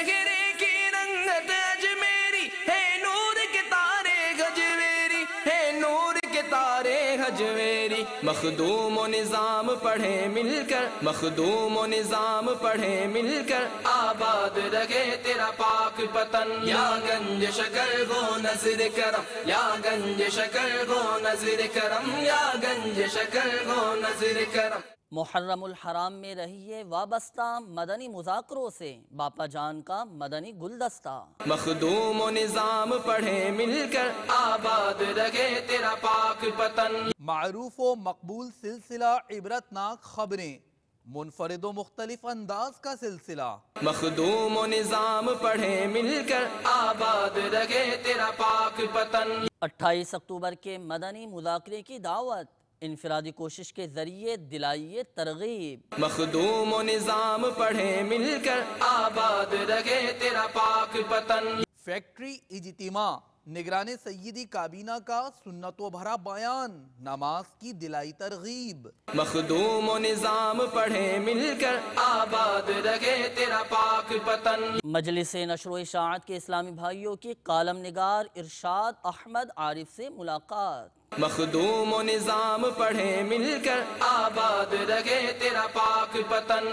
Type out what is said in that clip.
چہرے کی رنگت اجمیری ہے، نور کے تارے گجویری ہے، نور کے تارے گجویری. مخدوم و نظام پڑھے مل کر، مخدوم و نظام پڑھے مل کر، آباد رہے تیرا پاک پتن. یا گنج شکر گو نظر کرم، یا گنج شکر گو نظر کرم، یا گنج شکر گو نظر کرم. محرم الحرام میں رہیے وابستہ، مدنی مذاکروں سے باپا جان کا مدنی گلدستہ. مخدوم و نظام پڑھے مل کر، آباد رہے تیرا پاک پتن. معروف و مقبول سلسلہ عبرتناک خبریں، منفرد و مختلف انداز کا سلسلہ. مخدوم و نظام پڑھے مل کر، آباد رہے تیرا پاک پتن. 28 اکتوبر کے مدنی مذاکرے کی دعوت، انفرادی کوشش کے ذریعے دلائیے ترغیب. مخدوم و نظام پڑھے مل کر، آباد رہے تیرا پاک پتن. فیکٹری اجتماع، نگران سیدی کابینہ کا سنتوں بھرا بیان، نماز کی دلائی ترغیب. مخدوم و نظام پڑھے مل کر، آباد رہے تیرا پاک پتن. مجلس نشر و اشاعت کے اسلامی بھائیوں کی کالم نگار ارشاد احمد عارف سے ملاقات. مخدوم و نظام پڑھے مل کر، آباد رہے تیرا پاک پتن.